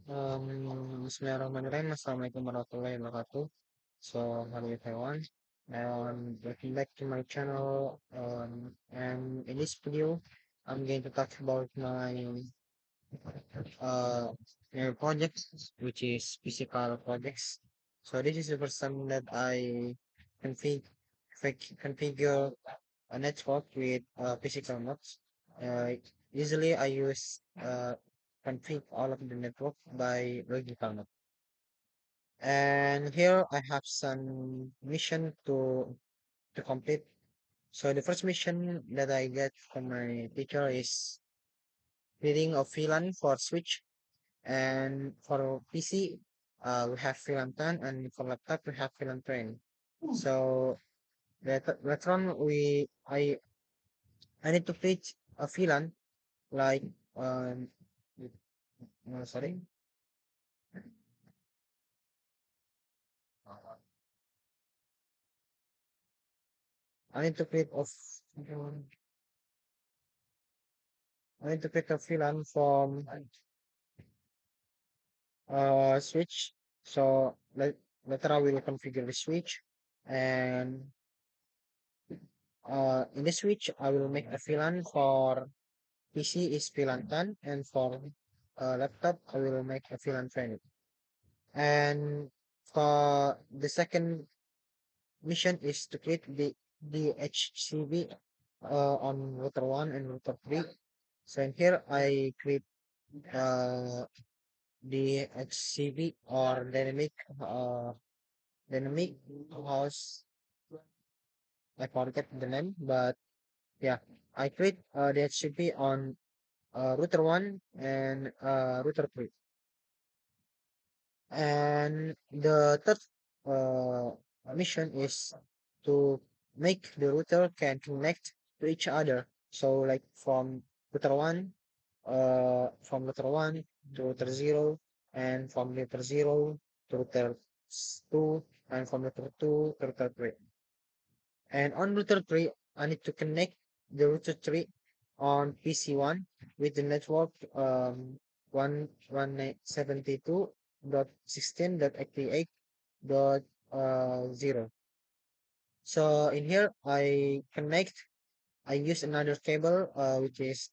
Bismillahirrahmanirrahim. Assalamualaikum warahmatullahi wabarakatuh. So, hello everyone, and welcome back to my channel. And in this video, I'm going to talk about uh, my project, which is physical projects. So, this is the first time that I config, configure a network with physical nodes. Uh, Usually, I use config all of the network by logical node. And here I have some mission to complete. So the first mission that I get from my teacher is reading of VLAN for switch, and for PC we have VLAN 10, and for laptop we have VLAN 20. So later on I need to create a VLAN like um sorry, I need to create of I need to create a VLAN from switch. So later I will configure the switch, and in the switch I will make a VLAN for PC is VLAN 10, and for laptop I will make a VLAN 20. And for the second mission is to create the DHCP on router 1 and router 3. So in here I create uh, DHCP or dynamic house. I forget the name, but yeah, I create the HCP on router 1 and router 3. And the third mission is to make the router can connect to each other. So like from router 1 to router 0, and from router 0 to router 2, and from router 2 to router 3. And on router 3, I need to connect the router 3 on PC1 with the network 172.16.88.0. So in here, I use another cable, which is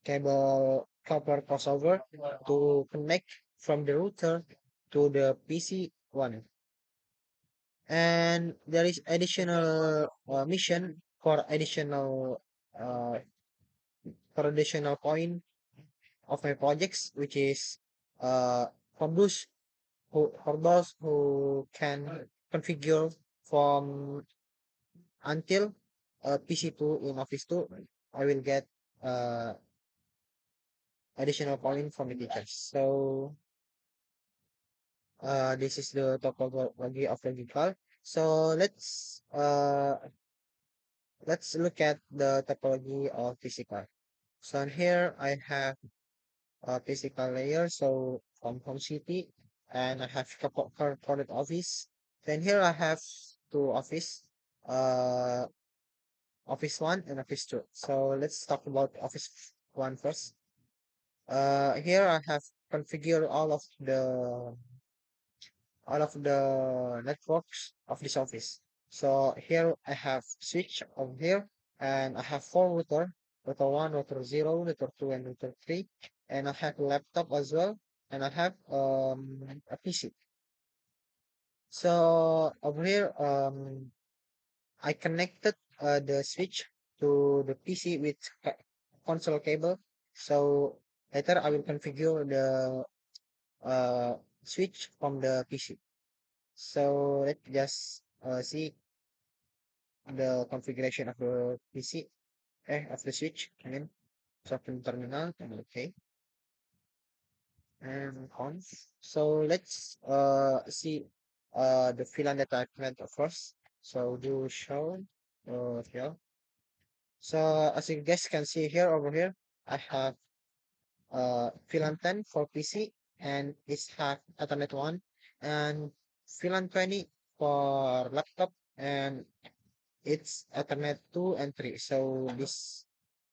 cable copper crossover to connect from the router to the PC1. And there is additional mission uh, for additional point of my projects, which is uh, for those who can configure from until PC2 in Office 2, I will get uh, additional point from the teachers. So this is the topology of logical. So let's look at the topology of physical. So in here I have a physical layer. So from home city, and I have corporate office. Then here I have two office, uh, office one and office two. So let's talk about office one first. Here I have configured all of the networks of this office. So here I have switch over here, and I have four router one, router zero, router two, and router three, and I have a laptop as well, and I have a PC. So over here, I connected the switch to the PC with console cable. So later I will configure the uh, switch from the PC. So let's just see the configuration of the PC, of the switch. I mean, so from terminal, and okay, and on. So let's see the VLAN that I planned first. So do show here. So as you guys can see here over here, I have VLAN 10 for PC, and it's have Ethernet 1, and VLAN 20 for laptop, and it's Ethernet 2 and 3. So this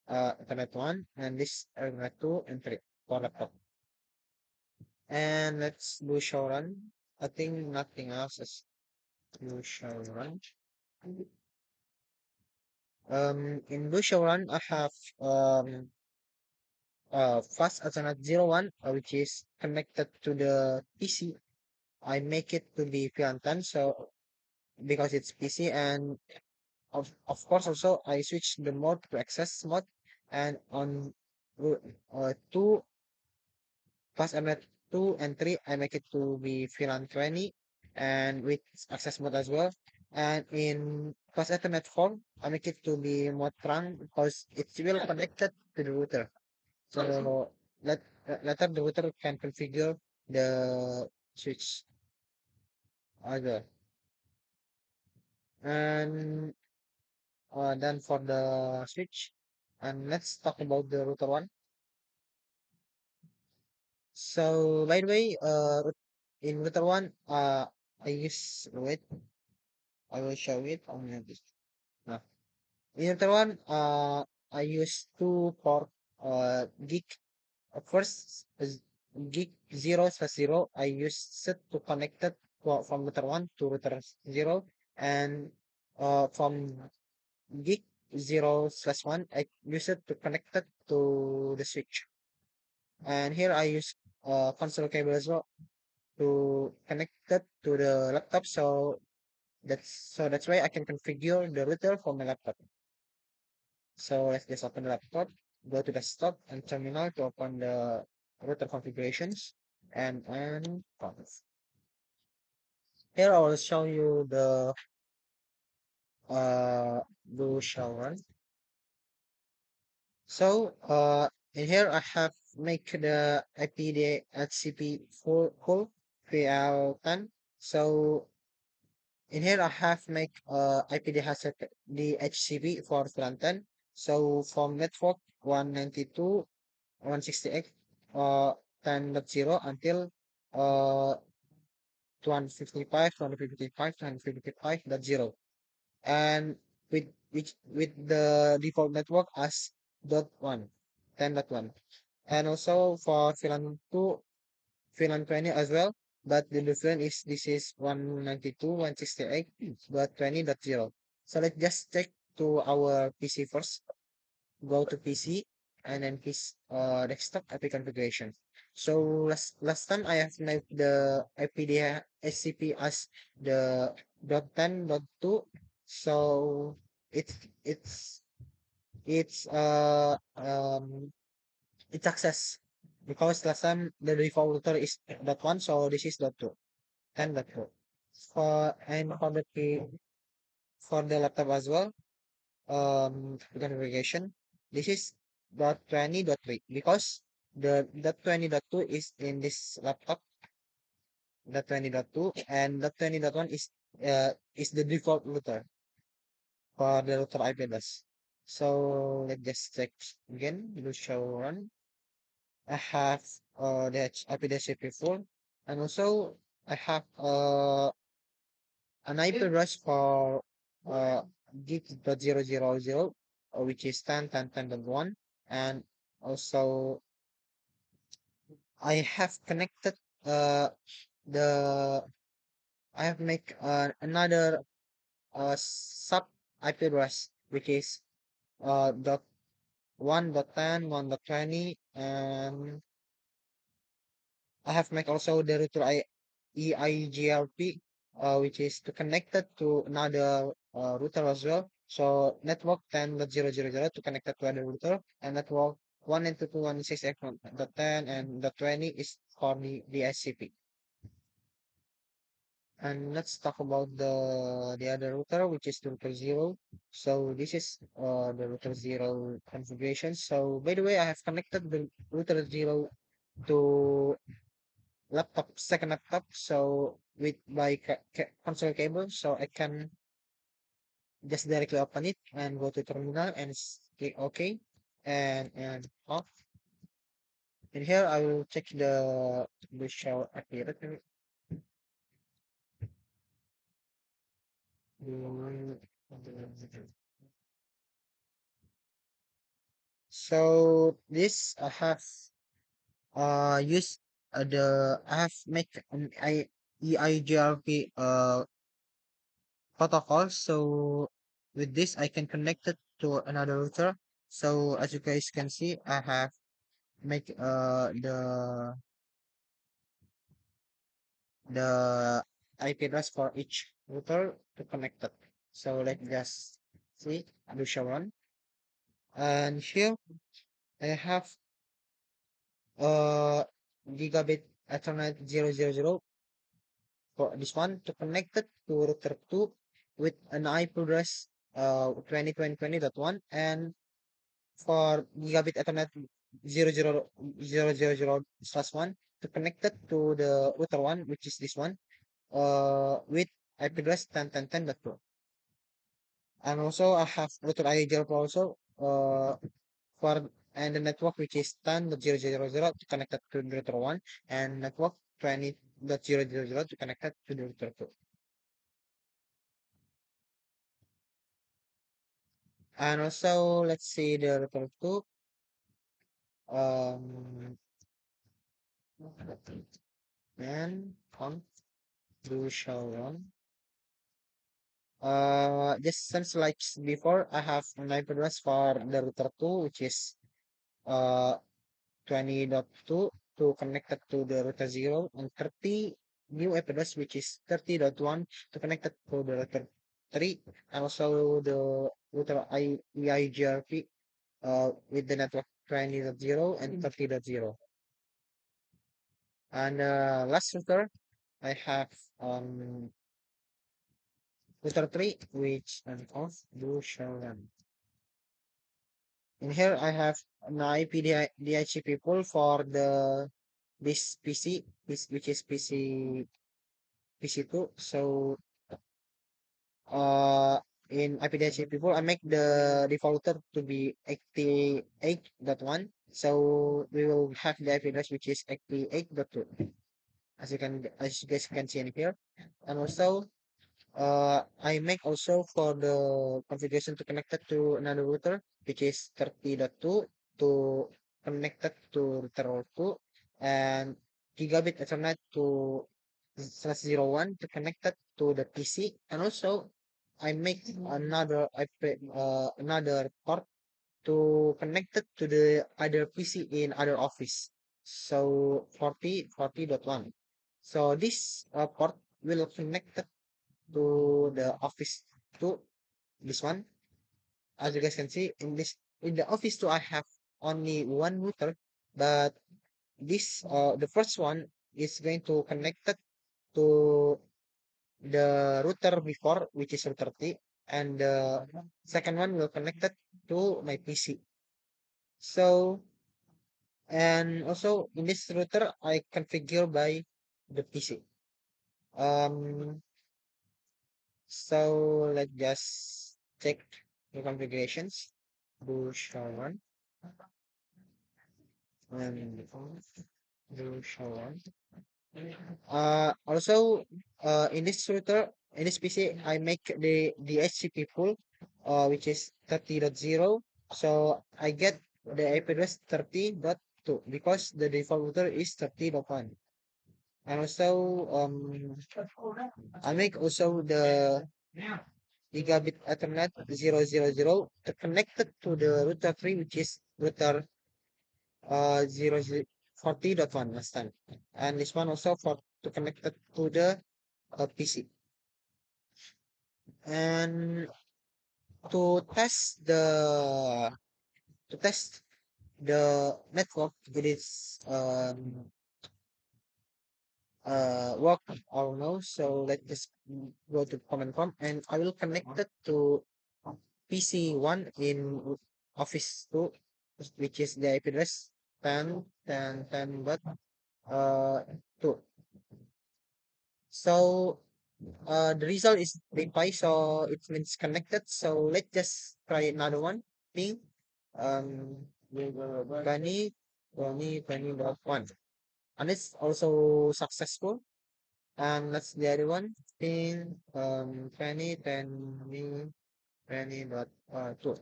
Ethernet 1, and this Ethernet 2 and 3 for laptop. And let's do show run. I think nothing else is do show run. In do show run, I have fast Ethernet 01, which is connected to the PC. I make it to be VLAN 10, so because it's PC, and of course also I switch the mode to access mode, and on two fast Ethernet 2 and 3, I make it to be VLAN 20 and with access mode as well. And in fast Ethernet 4, I make it to be mode trunk because it's well connected to the router. So later the router can configure the switch either. And then for the switch, and let's talk about the router one. So by the way, in router one, I use wait, I will show it on this. No. In router one, I use two port gig. First is gig 0/0. I use it to connect it from router one to router 0, and from gig 0/1, I use it to connect it to the switch. And here I use console cable as well to connect it to the laptop. So that's why I can configure the router for my laptop. So let's just open the laptop, go to desktop and terminal to open the router configurations and promise. Here I will show you the shell run. So in here I have make the IPDHCP full VL10. So in here I have make IPDHCP for VLAN 10. So from network 192.168 10.0 until uh 255, 255, 255.0, and with the default network as dot one, 10.1, and also for VLAN 2, VLAN 20 as well, but the difference is this is 192.168.20.0. So let's just check to our PC first. Go to PC and then desktop IP configuration. So last time I have made the IPDA SCP as the .10.2. So it's it's it's uh um it's access because last time the default router is .1, so this is .2, 10.2. For the for the laptop as well, configuration. This is .20.3 because the .20.2 is in this laptop, .20.2, and .20.1 is the default router for the router IP address. So let's just check again. Do show run. I have the IP address before, and also I have an IP address for uh, gig.000, which is 10.10.1, and also I have connected uh, the I have make another sub IP address which is dot 1.10, 1.20, and I have make also the router EIGRP, which is to connect it to another router as well. So network 10.0.0.0 to connect it to another router, and network 192.168.10 and the 20 is for the SCP. And let's talk about the other router, which is the router 0. So this is the router 0 configuration. So by the way, I have connected the router 0 to laptop, second laptop, so with my console cable, so I can just directly open it and go to terminal and click OK and off. And here I will check the show appeared. So this I have used. the I have make an EIGRP protocol. So with this, I can connect it to another router. So as you guys can see, I have make the IP address for each router to connect it. So let's just see do show one. And here I have uh gigabit Ethernet 000 for this one to connect it to router 2 with an IP address 20.20.20.1 and for gigabit Ethernet 00000/1 to connect it to the router 1 which is this one with IP address 10.10.10.2. And also I have router IAGL also for and the network which is 10.0.0.0 to connect it to the router 1 and network 20.0.0.0 to connect it to the router 2. And also let's see the router 2 um and on do show one. Just since like before, I have an IP address for the router 2, which is uh 20.2 to connect it to the router 0 and 30 new IP address, which is 30.1 to connect it to the router 3 and also the router EIGRP with the network 20.0 and 30.0. And last router, I have router 3, which and off do show them. In here, I have an IP DHCP pool for this PC, which is PC2. So in IP DHCP pool, I make the defaulter to be 88.1. So we will have the IP address which is 88.2, as you guys can see in here. And also I make also for the configuration to connect it to another router, which is 30.2 to connect it to router 2 and gigabit Ethernet to /01 to connect it to the PC. And also I make another port to connect it to the other PC in other office. So 40.1. So this port will connect it to the office to this one. As you guys can see in the office 2 I have only one router, but this the first one is going to connect it to the router before, which is router 3, and the second one will connect it to my PC. So and also in this router I configure by the PC. um So let's just check the configurations. Do show one and do show one. Also, in this router, in this PC, I make the DHCP pool, which is 30.0. So I get the IP address 30.2 because the default router is 30.1. And also, I make also the gigabit Ethernet 000 to connect it to the router 3, which is router 40.1 last time. And this one also for to connect it to the PC. And to test the network, it is work or no. So let's just go to command prompt and I will connect it to PC1 in Office 2, which is the IP address 10 dot 2. So the result is reply, so it means connected. So let's just try another one. Ping 20.20.1. And it's also successful. And that's the other one. Ping 20.20.2.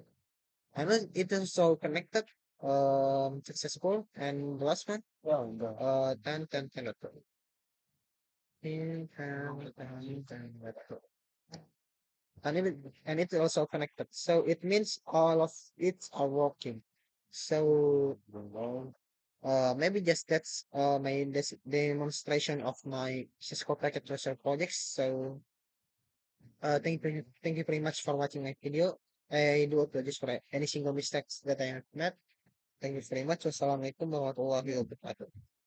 And it is also connected. successful. And the last one, 10, 10, 10, 10, 10, 10, 10, and it's also connected. So it means all of it are working. So maybe just that's my demonstration of my Cisco Packet Tracer projects. So thank you very much for watching my video. I do apologize for any single mistakes that I have made. Thank you very much. Wassalamualaikum warahmatullahi wabarakatuh.